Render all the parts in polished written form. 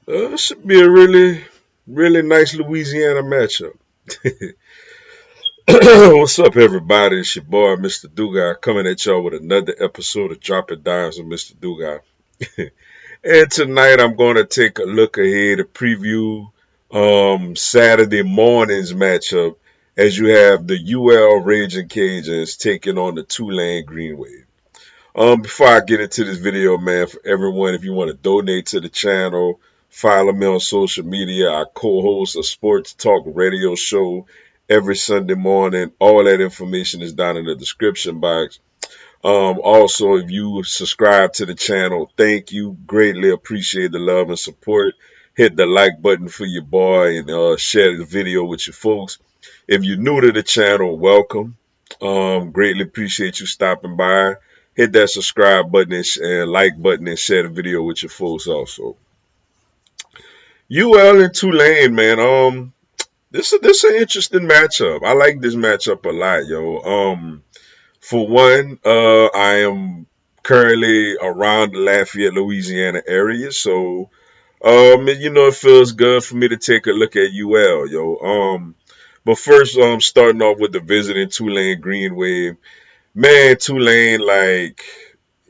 It should be a really nice Louisiana matchup. What's up, everybody? It's your boy, Mr. Dugai, coming at y'all with another episode of Dropping Dimes with Mr. Dugai. And tonight I'm going to take a look ahead to preview Saturday morning's matchup as you have the UL Raging Cajuns taking on the Tulane Green Wave. Before I get into this video, man, for everyone, if you want to donate to the channel, follow me on social media. I co-host a sports talk radio show every Sunday morning. All that information is down in the description box. Also, if you subscribe to the channel, thank you. Greatly appreciate the love and support. Hit the like button for your boy and share the video with your folks. If you're new to the channel, welcome. Greatly appreciate you stopping by. Hit that subscribe button and like button and share the video with your folks also. UL and Tulane, man. This an interesting matchup. I like this matchup a lot, yo. For one, I am currently around the Lafayette, Louisiana area, so it feels good for me to take a look at UL, yo. But first, starting off with the visiting Tulane Green Wave. Man, Tulane, like,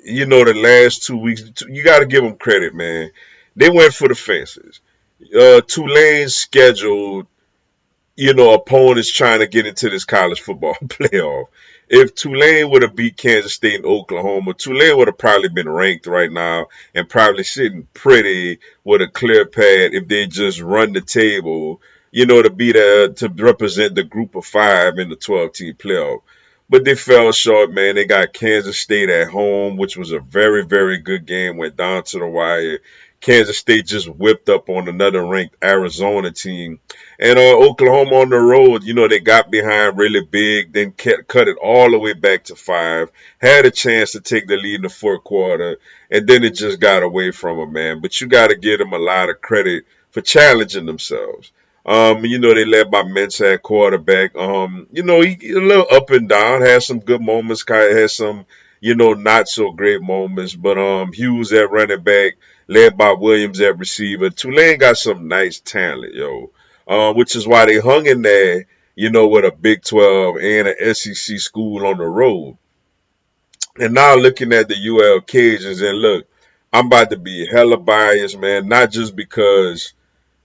the last 2 weeks, you got to give them credit, man. They went for the fences. Tulane's scheduled opponents trying to get into this college football playoff. If Tulane would have beat Kansas State and Oklahoma, Tulane would have probably been ranked right now and probably sitting pretty with a clear path if they just run the table, to be there to represent the group of five in the 12-team playoff. But they fell short, man. They got Kansas State at home, which was a very, very good game, went down to the wire. Kansas State just whipped up on another ranked Arizona team. And Oklahoma on the road, they got behind really big, then cut it all the way back to five. Had a chance to take the lead in the fourth quarter, and then it just got away from them, man. But you got to give them a lot of credit for challenging themselves. They led by Mensah at quarterback. He a little up and down, had some good moments, kind of had some, not so great moments. But Hughes at running back, led by Williams at receiver. Tulane got some nice talent, yo. Which is why they hung in there, with a Big 12 and an SEC school on the road. And now looking at the UL Cajuns, and look, I'm about to be hella biased, man. Not just because,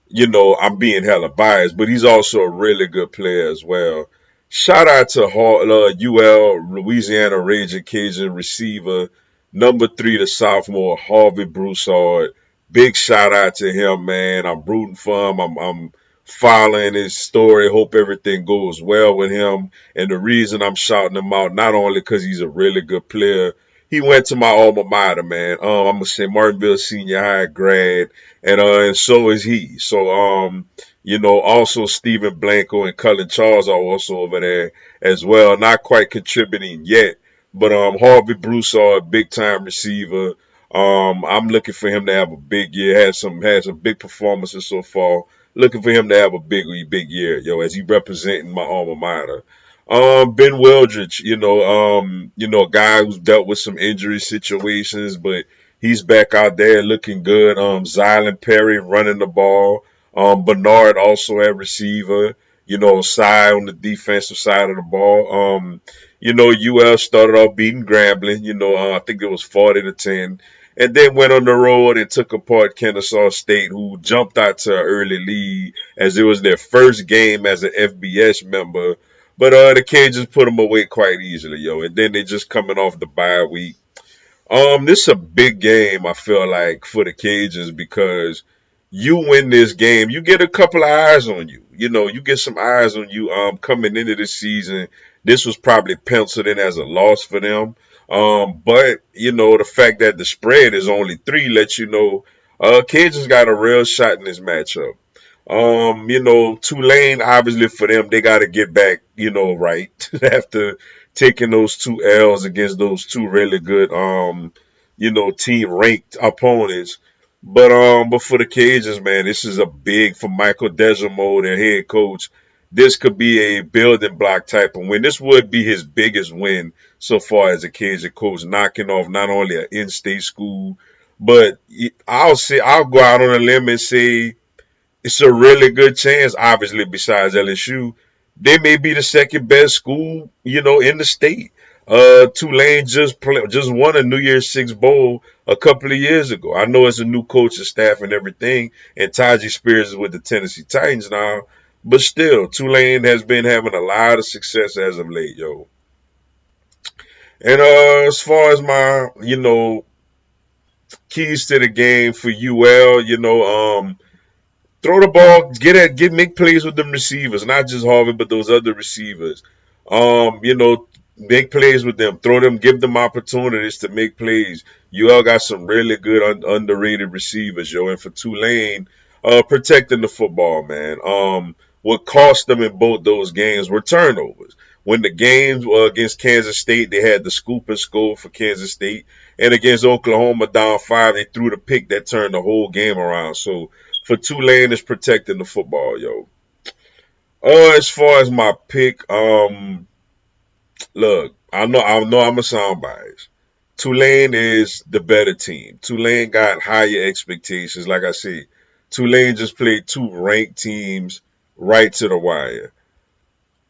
I'm being hella biased, but he's also a really good player as well. Shout out to UL Louisiana Raging Cajun receiver, number 3, the sophomore, Harvey Broussard. Big shout out to him, man. I'm rooting for him. I'm following his story. Hope everything goes well with him. And the reason I'm shouting him out, not only because he's a really good player, he went to my alma mater, man. I'm gonna say Martinville Senior High grad, and so is he. So also Stephen Blanco and Cullen Charles are also over there as well. Not quite contributing yet, but Harvey Broussard, big time receiver. I'm looking for him to have a big year. Had some big performances so far. Looking for him to have a big year, yo, as he representing my alma mater. Ben Wildridge, a guy who's dealt with some injury situations, but he's back out there looking good. Zylan Perry running the ball. Bernard also at receiver. Cy on the defensive side of the ball. UL started off beating Grambling. I think it was 40-10, and then went on the road and took apart Kennesaw State, who jumped out to an early lead as it was their first game as an FBS member. But the Cajuns put them away quite easily, yo. And then they just coming off the bye week. This is a big game, I feel like, for the Cajuns because you win this game, you get a couple of eyes on you. You get some eyes on you coming into the season. This was probably penciled in as a loss for them. But the fact that the spread is only 3 lets you know Cajuns got a real shot in this matchup. Tulane, obviously for them, they got to get back, right after taking those 2 L's against those 2 really good, team ranked opponents. But for the Cajuns, man, this is a big for Michael Desormeaux, their head coach. This could be a building block type of win. This would be his biggest win so far as a Cajun coach, knocking off not only an in-state school, But I'll go out on a limb and say it's a really good chance, obviously, besides LSU, they may be the second best school, in the state. Tulane just won a New Year's Six Bowl a couple of years ago. I know it's a new coach and staff and everything, and Taji Spears is with the Tennessee Titans now, but still, Tulane has been having a lot of success as of late, yo. And as far as my, keys to the game for UL, throw the ball, make plays with them receivers, not just Harvard, but those other receivers. Make plays with them, throw them, give them opportunities to make plays. You all got some really good underrated receivers, yo. And for Tulane, protecting the football, man. What cost them in both those games were turnovers. When the games were against Kansas State, they had the scoop and score for Kansas State, and against Oklahoma down 5, they threw the pick that turned the whole game around. So for Tulane is protecting the football, yo. As far as my pick, look, I know I'm a sound bias. Tulane is the better team. Tulane got higher expectations. Like I said, Tulane just played two ranked teams right to the wire.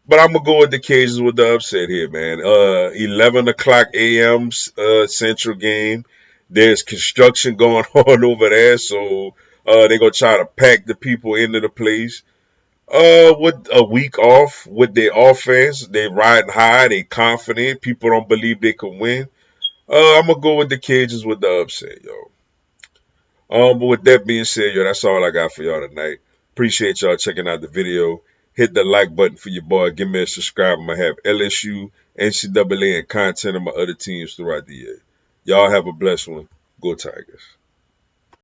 But I'm gonna go with the Cajuns with the upset here, man. 11 o'clock a.m. Central game. There's construction going on over there, so they're gonna try to pack the people into the place. With a week off with their offense, they riding high, they confident. People don't believe they can win. I'm gonna go with the Cajuns with the upset, yo. But with that being said, yo, that's all I got for y'all tonight. Appreciate y'all checking out the video. Hit the like button for your boy. Give me a subscribe. I'm gonna have LSU, NCAA, and content of my other teams throughout the year. Y'all have a blessed one. Go Tigers.